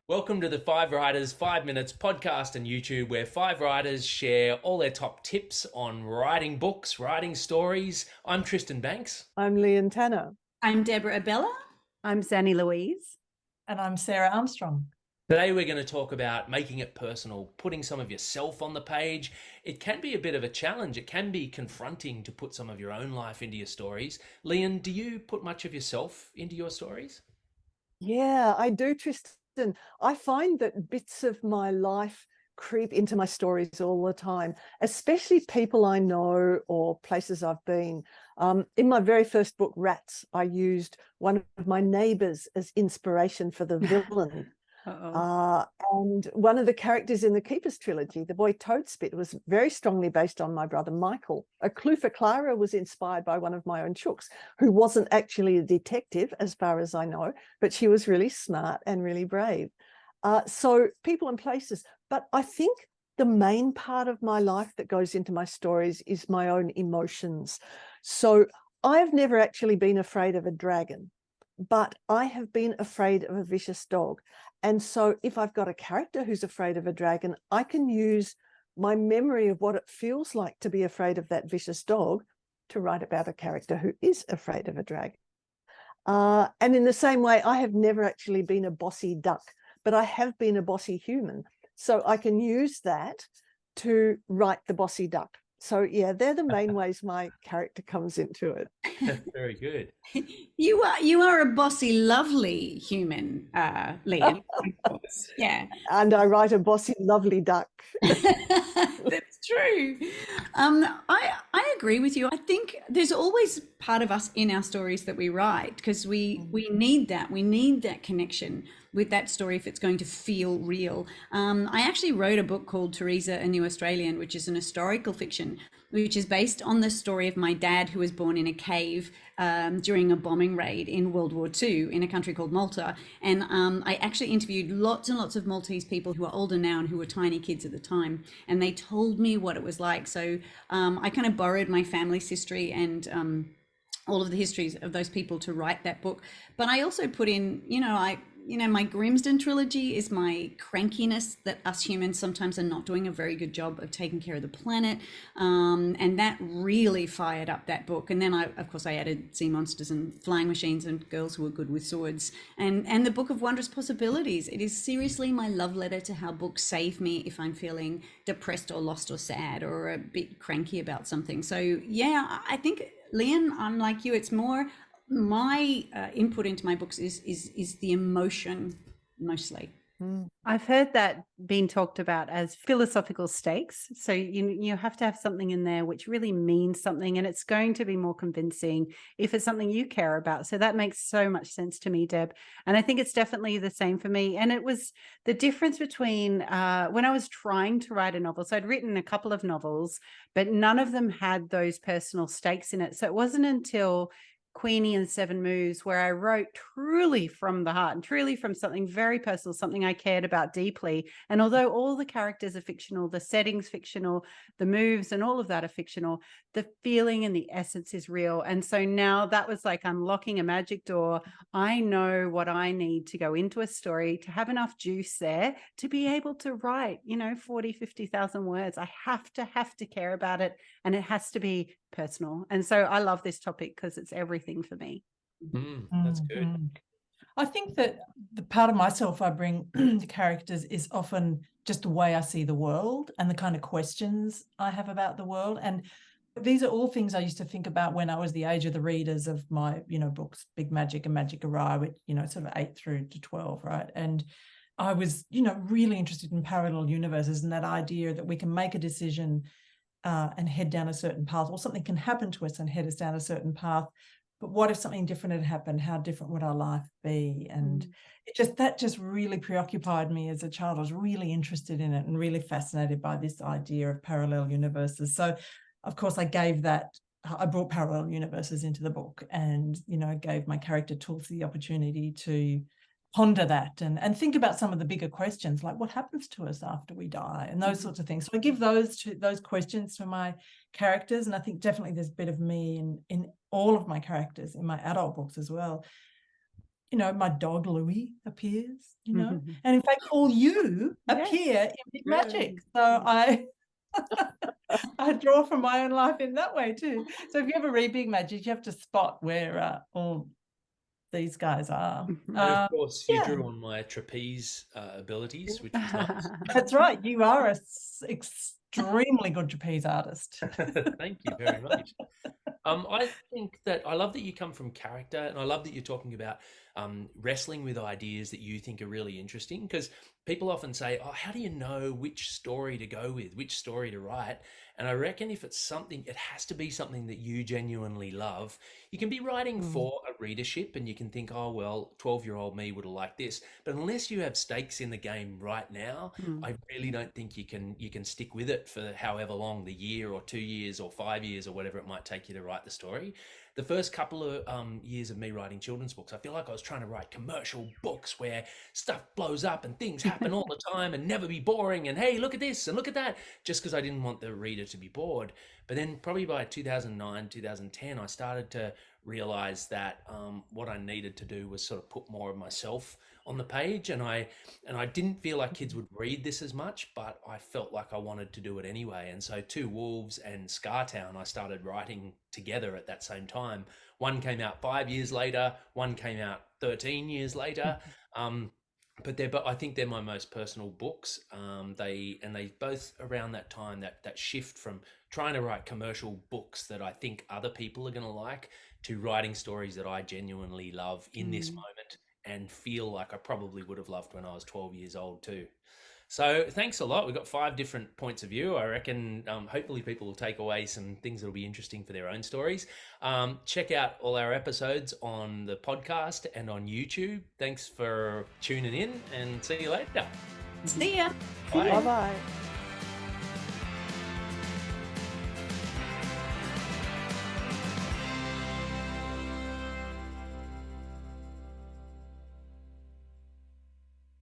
Welcome to the Five Writers 5 Minutes podcast and YouTube, where five writers share all their top tips on writing books, writing stories. I'm Tristan Bancks. I'm Lian Tanner. I'm Deborah Abela. I'm Zanni Louise. And I'm Sarah Armstrong. Today we're going to talk about making it personal, putting some of yourself on the page. It can be a bit of a challenge. It can be confronting to put some of your own life into your stories. Lian, do you put much of yourself into your stories? Yeah, I do, Tristan. I find that bits of my life creep into my stories all the time, especially people I know or places I've been. In my very first book, Rats, I used one of my neighbours as inspiration for the villain. And one of the characters in the Keepers trilogy, the boy Toadspit, was very strongly based on my brother Michael. A Clue for Clara was inspired by one of my own chooks, who wasn't actually a detective, as far as I know, but she was really smart and really brave. So people and places. But I think the main part of my life that goes into my stories is my own emotions. So I've never actually been afraid of a dragon, but I have been afraid of a vicious dog. And so if I've got a character who's afraid of a dragon, I can use my memory of what it feels like to be afraid of that vicious dog to write about a character who is afraid of a dragon. And in the same way, I have never actually been a bossy duck, but I have been a bossy human. So I can use that to write the bossy duck. So yeah, they're the main ways my character comes into it. Very good. You are a bossy, lovely human, Liam. Of course. Yeah. And I write a bossy, lovely duck. That's true. I agree with you. I think there's always part of us in our stories that we write because we need that. We need that connection with that story if it's going to feel real. I actually wrote a book called Teresa, a New Australian, which is an historical fiction, which is based on the story of my dad, who was born in a cave during a bombing raid in World War II in a country called Malta. And I actually interviewed lots and lots of Maltese people who are older now and who were tiny kids at the time. And they told me what it was like. So I kind of borrowed my family's history and all of the histories of those people to write that book. But I also put in, my Grimsden trilogy is my crankiness that us humans sometimes are not doing a very good job of taking care of the planet. And that really fired up that book. And then of course I added sea monsters and flying machines and girls who are good with swords and the Book of Wondrous Possibilities. It is seriously my love letter to how books save me if I'm feeling depressed or lost or sad or a bit cranky about something. So yeah, I think, Lian, I'm like you, it's more my input into my books is the emotion mostly. I've heard that being talked about as philosophical stakes. So you have to have something in there which really means something, and it's going to be more convincing if it's something you care about. So that makes so much sense to me, Deb. And I think it's definitely the same for me. And it was the difference between when I was trying to write a novel. So I'd written a couple of novels, but none of them had those personal stakes in it. So it wasn't until Queenie and Seven Moves where I wrote truly from the heart and truly from something very personal, something I cared about deeply. And although all the characters are fictional, the setting's fictional, the moves and all of that are fictional, the feeling and the essence is real. And so now that was like unlocking a magic door. I know what I need to go into a story to have enough juice there to be able to write, 40, 50,000 words. I have to care about it, and it has to be personal. And so I love this topic because it's everything for me. That's good. I think that the part of myself I bring to characters is often just the way I see the world and the kind of questions I have about the world. And these are all things I used to think about when I was the age of the readers of my, books, Big Magic and Magic Awry, which, sort of 8 through to 12, right? And I was, really interested in parallel universes and that idea that we can make a decision and head down a certain path, or something can happen to us and head us down a certain path. But what if something different had happened? How different would our life be? And that just really preoccupied me as a child. I was really interested in it and really fascinated by this idea of parallel universes. So, of course, I brought parallel universes into the book and, gave my character Tulsi the opportunity to ponder that and think about some of the bigger questions, like what happens to us after we die and those sorts of things. So I give those questions to my characters, and I think definitely there's a bit of me in all of my characters in my adult books as well. my dog Louie appears, and in fact, all you appear in Big Magic. So I draw from my own life in that way too. So if you ever read Big Magic, you have to spot where all these guys are. And of course, you drew on my trapeze abilities, which was nice. That's right. You are a extremely good trapeze artist. Thank you very much. I think that I love that you come from character, and I love that you're talking about wrestling with ideas that you think are really interesting, because people often say, oh, how do you know which story to go with, which story to write? And I reckon if it's something, it has to be something that you genuinely love. You can be writing for a readership and you can think, oh, well, 12-year-old me would have liked this. But unless you have stakes in the game right now, I really don't think you can stick with it for however long, the year or 2 years or 5 years or whatever it might take you to write the story. The first couple of years of me writing children's books, I feel like I was trying to write commercial books where stuff blows up and things happen all the time and never be boring. And hey, look at this and look at that, just because I didn't want the reader to be bored. But then probably by 2009, 2010, I started to realize that what I needed to do was sort of put more of myself on the page, and I didn't feel like kids would read this as much, but I felt like I wanted to do it anyway. And so Two Wolves and Scartown, I started writing together at that same time. One came out 5 years later, one came out 13 years later. But I think they're my most personal books. They both around that time, that shift from trying to write commercial books that I think other people are going to like, to writing stories that I genuinely love in this moment and feel like I probably would have loved when I was 12 years old too. So thanks a lot. We've got 5 different points of view. I reckon hopefully people will take away some things that will be interesting for their own stories. Check out all our episodes on the podcast and on YouTube. Thanks for tuning in, and see you later. See ya. Bye. Bye-bye.